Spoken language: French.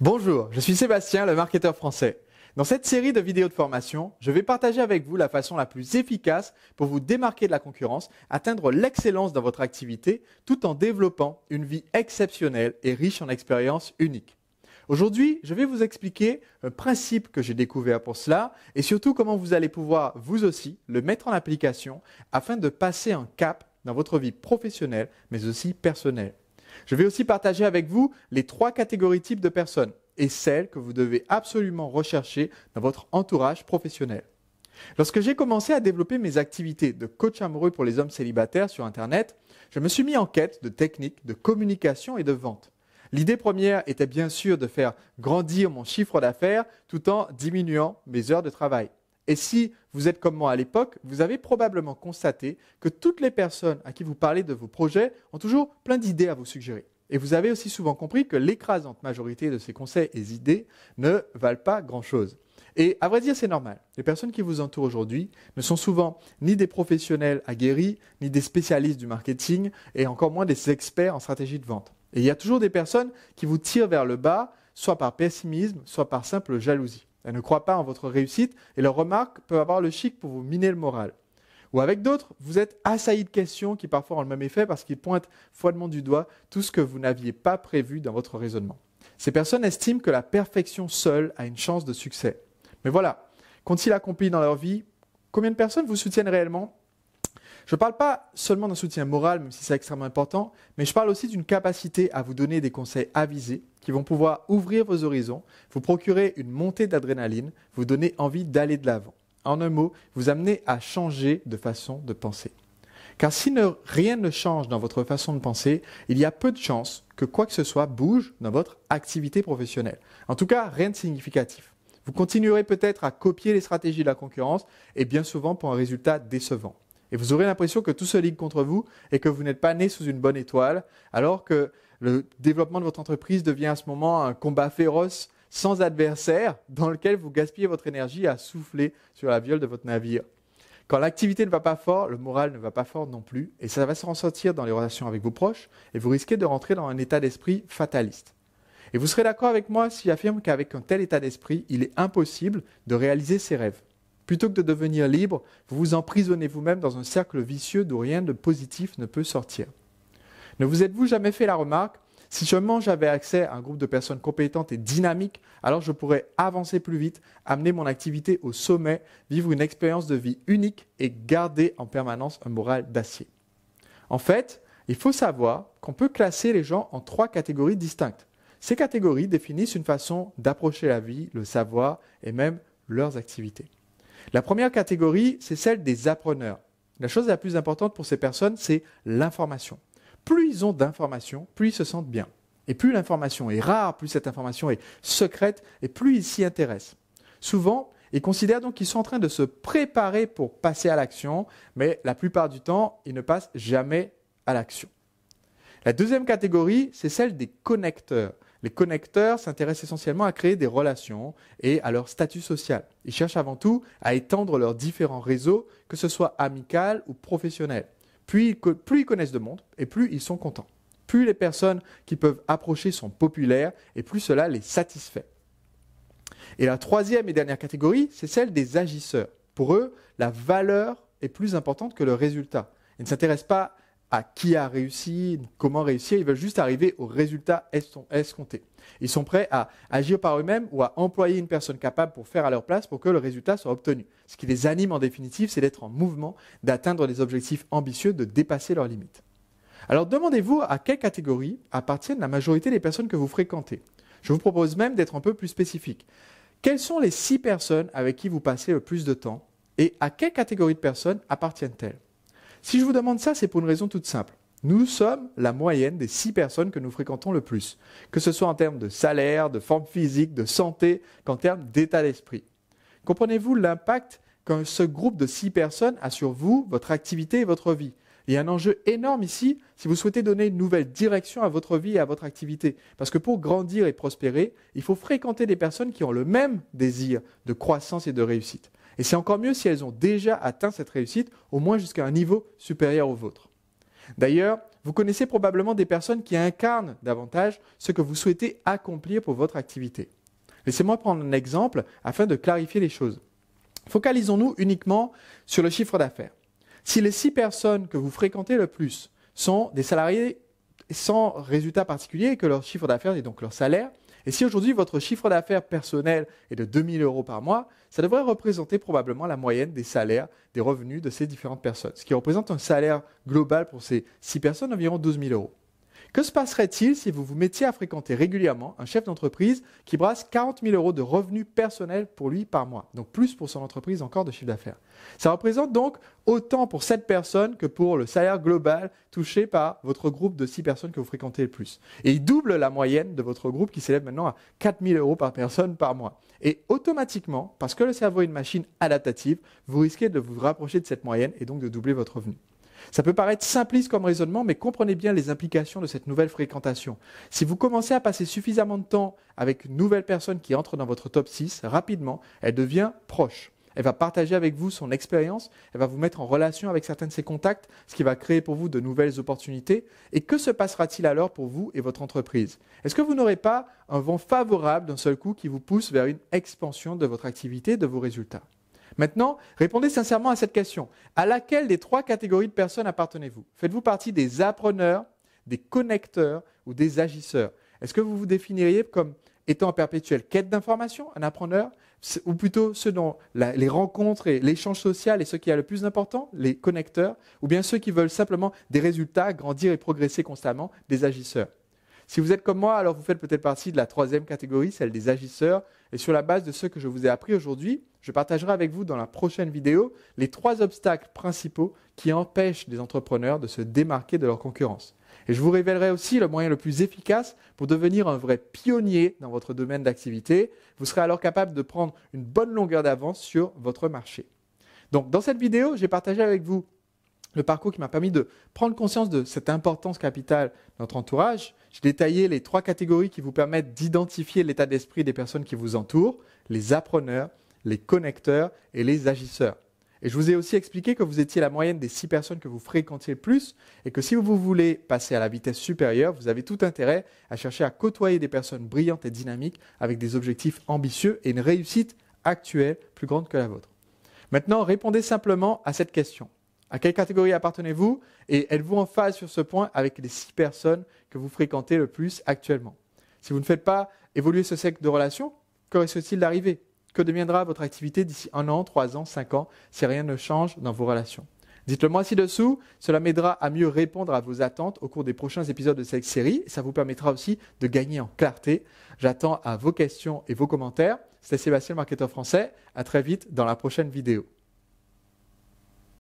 Bonjour, je suis Sébastien, le marketeur français. Dans cette série de vidéos de formation, je vais partager avec vous la façon la plus efficace pour vous démarquer de la concurrence, atteindre l'excellence dans votre activité, tout en développant une vie exceptionnelle et riche en expériences uniques. Aujourd'hui, je vais vous expliquer un principe que j'ai découvert pour cela et surtout comment vous allez pouvoir, vous aussi, le mettre en application afin de passer un cap dans votre vie professionnelle, mais aussi personnelle. Je vais aussi partager avec vous les 3 catégories types de personnes et celles que vous devez absolument rechercher dans votre entourage professionnel. Lorsque j'ai commencé à développer mes activités de coach amoureux pour les hommes célibataires sur Internet, je me suis mis en quête de techniques de communication et de vente. L'idée première était bien sûr de faire grandir mon chiffre d'affaires tout en diminuant mes heures de travail. Et si vous êtes comme moi à l'époque, vous avez probablement constaté que toutes les personnes à qui vous parlez de vos projets ont toujours plein d'idées à vous suggérer. Et vous avez aussi souvent compris que l'écrasante majorité de ces conseils et idées ne valent pas grand-chose. Et à vrai dire, c'est normal. Les personnes qui vous entourent aujourd'hui ne sont souvent ni des professionnels aguerris, ni des spécialistes du marketing, et encore moins des experts en stratégie de vente. Et il y a toujours des personnes qui vous tirent vers le bas, soit par pessimisme, soit par simple jalousie. Elles ne croient pas en votre réussite et leurs remarques peuvent avoir le chic pour vous miner le moral. Ou avec d'autres, vous êtes assaillis de questions qui parfois ont le même effet parce qu'ils pointent froidement du doigt tout ce que vous n'aviez pas prévu dans votre raisonnement. Ces personnes estiment que la perfection seule a une chance de succès. Mais voilà, qu'ont-ils accompli dans leur vie? Combien de personnes vous soutiennent réellement? Je ne parle pas seulement d'un soutien moral, même si c'est extrêmement important, mais je parle aussi d'une capacité à vous donner des conseils avisés qui vont pouvoir ouvrir vos horizons, vous procurer une montée d'adrénaline, vous donner envie d'aller de l'avant. En un mot, vous amener à changer de façon de penser. Car si rien ne change dans votre façon de penser, il y a peu de chances que quoi que ce soit bouge dans votre activité professionnelle. En tout cas, rien de significatif. Vous continuerez peut-être à copier les stratégies de la concurrence et bien souvent pour un résultat décevant. Et vous aurez l'impression que tout se ligue contre vous et que vous n'êtes pas né sous une bonne étoile, alors que le développement de votre entreprise devient à ce moment un combat féroce, sans adversaire, dans lequel vous gaspillez votre énergie à souffler sur la viole de votre navire. Quand l'activité ne va pas fort, le moral ne va pas fort non plus, et ça va se ressentir dans les relations avec vos proches, et vous risquez de rentrer dans un état d'esprit fataliste. Et vous serez d'accord avec moi si j'affirme qu'avec un tel état d'esprit, il est impossible de réaliser ses rêves. Plutôt que de devenir libre, vous vous emprisonnez vous-même dans un cercle vicieux d'où rien de positif ne peut sortir. Ne vous êtes-vous jamais fait la remarque? Si seulement j'avais accès à un groupe de personnes compétentes et dynamiques, alors je pourrais avancer plus vite, amener mon activité au sommet, vivre une expérience de vie unique et garder en permanence un moral d'acier. En fait, il faut savoir qu'on peut classer les gens en 3 catégories distinctes. Ces catégories définissent une façon d'approcher la vie, le savoir et même leurs activités. La première catégorie, c'est celle des appreneurs. La chose la plus importante pour ces personnes, c'est l'information. Plus ils ont d'informations, plus ils se sentent bien. Et plus l'information est rare, plus cette information est secrète, et plus ils s'y intéressent. Souvent, ils considèrent donc qu'ils sont en train de se préparer pour passer à l'action, mais la plupart du temps, ils ne passent jamais à l'action. La deuxième catégorie, c'est celle des connecteurs. Les connecteurs s'intéressent essentiellement à créer des relations et à leur statut social. Ils cherchent avant tout à étendre leurs différents réseaux, que ce soit amical ou professionnel. Plus ils connaissent de monde et plus ils sont contents. Plus les personnes qui peuvent approcher sont populaires et plus cela les satisfait. Et la troisième et dernière catégorie, c'est celle des agisseurs. Pour eux, la valeur est plus importante que le résultat. Ils ne s'intéressent pas à qui a réussi, comment réussir, ils veulent juste arriver au résultat escompté. Ils sont prêts à agir par eux-mêmes ou à employer une personne capable pour faire à leur place pour que le résultat soit obtenu. Ce qui les anime en définitive, c'est d'être en mouvement, d'atteindre des objectifs ambitieux, de dépasser leurs limites. Alors demandez-vous à quelle catégorie appartiennent la majorité des personnes que vous fréquentez. Je vous propose même d'être un peu plus spécifique. Quelles sont les 6 personnes avec qui vous passez le plus de temps et à quelle catégorie de personnes appartiennent-elles? Si je vous demande ça, c'est pour une raison toute simple. Nous sommes la moyenne des 6 personnes que nous fréquentons le plus, que ce soit en termes de salaire, de forme physique, de santé, qu'en termes d'état d'esprit. Comprenez-vous l'impact que ce groupe de 6 personnes a sur vous, votre activité et votre vie? Il y a un enjeu énorme ici si vous souhaitez donner une nouvelle direction à votre vie et à votre activité. Parce que pour grandir et prospérer, il faut fréquenter des personnes qui ont le même désir de croissance et de réussite. Et c'est encore mieux si elles ont déjà atteint cette réussite, au moins jusqu'à un niveau supérieur au vôtre. D'ailleurs, vous connaissez probablement des personnes qui incarnent davantage ce que vous souhaitez accomplir pour votre activité. Laissez-moi prendre un exemple afin de clarifier les choses. Focalisons-nous uniquement sur le chiffre d'affaires. Si les 6 personnes que vous fréquentez le plus sont des salariés sans résultat particulier et que leur chiffre d'affaires est donc leur salaire, et si aujourd'hui votre chiffre d'affaires personnel est de 2 000 € par mois, ça devrait représenter probablement la moyenne des salaires, des revenus de ces différentes personnes, ce qui représente un salaire global pour ces 6 personnes d'environ 12 000 €. Que se passerait-il si vous vous mettiez à fréquenter régulièrement un chef d'entreprise qui brasse 40 000 € de revenus personnels pour lui par mois, donc plus pour son entreprise encore de chiffre d'affaires. Ça représente donc autant pour cette personne que pour le salaire global touché par votre groupe de 6 personnes que vous fréquentez le plus. Et il double la moyenne de votre groupe qui s'élève maintenant à 4 000 € par personne par mois. Et automatiquement, parce que le cerveau est une machine adaptative, vous risquez de vous rapprocher de cette moyenne et donc de doubler votre revenu. Ça peut paraître simpliste comme raisonnement, mais comprenez bien les implications de cette nouvelle fréquentation. Si vous commencez à passer suffisamment de temps avec une nouvelle personne qui entre dans votre top 6, rapidement, elle devient proche. Elle va partager avec vous son expérience, elle va vous mettre en relation avec certains de ses contacts, ce qui va créer pour vous de nouvelles opportunités. Et que se passera-t-il alors pour vous et votre entreprise? Est-ce que vous n'aurez pas un vent favorable d'un seul coup qui vous pousse vers une expansion de votre activité, de vos résultats? Maintenant, répondez sincèrement à cette question. À laquelle des 3 catégories de personnes appartenez-vous? Faites-vous partie des appreneurs, des connecteurs ou des agisseurs? Est-ce que vous vous définiriez comme étant en perpétuelle quête d'information, un appreneur, ou plutôt ceux dont les rencontres et l'échange social est ce qui a le plus d'important, les connecteurs, ou bien ceux qui veulent simplement des résultats, grandir et progresser constamment, des agisseurs? Si vous êtes comme moi, alors vous faites peut-être partie de la 3e catégorie, celle des agisseurs. Et sur la base de ce que je vous ai appris aujourd'hui, je partagerai avec vous dans la prochaine vidéo les 3 obstacles principaux qui empêchent les entrepreneurs de se démarquer de leur concurrence. Et je vous révélerai aussi le moyen le plus efficace pour devenir un vrai pionnier dans votre domaine d'activité. Vous serez alors capable de prendre une bonne longueur d'avance sur votre marché. Donc dans cette vidéo, j'ai partagé avec vous le parcours qui m'a permis de prendre conscience de cette importance capitale de notre entourage. J'ai détaillé les 3 catégories qui vous permettent d'identifier l'état d'esprit des personnes qui vous entourent, les appreneurs, les connecteurs et les agisseurs. Et je vous ai aussi expliqué que vous étiez la moyenne des 6 personnes que vous fréquentiez le plus et que si vous voulez passer à la vitesse supérieure, vous avez tout intérêt à chercher à côtoyer des personnes brillantes et dynamiques avec des objectifs ambitieux et une réussite actuelle plus grande que la vôtre. Maintenant, répondez simplement à cette question. À quelle catégorie appartenez-vous et êtes-vous en phase sur ce point avec les 6 personnes que vous fréquentez le plus actuellement? Si vous ne faites pas évoluer ce cercle de relations, que risque-t-il d'arriver? Que deviendra votre activité d'ici 1 an, 3 ans, 5 ans si rien ne change dans vos relations? Dites-le moi ci-dessous, cela m'aidera à mieux répondre à vos attentes au cours des prochains épisodes de cette série et ça vous permettra aussi de gagner en clarté. J'attends à vos questions et vos commentaires. C'était Sébastien, le marketeur français. À très vite dans la prochaine vidéo.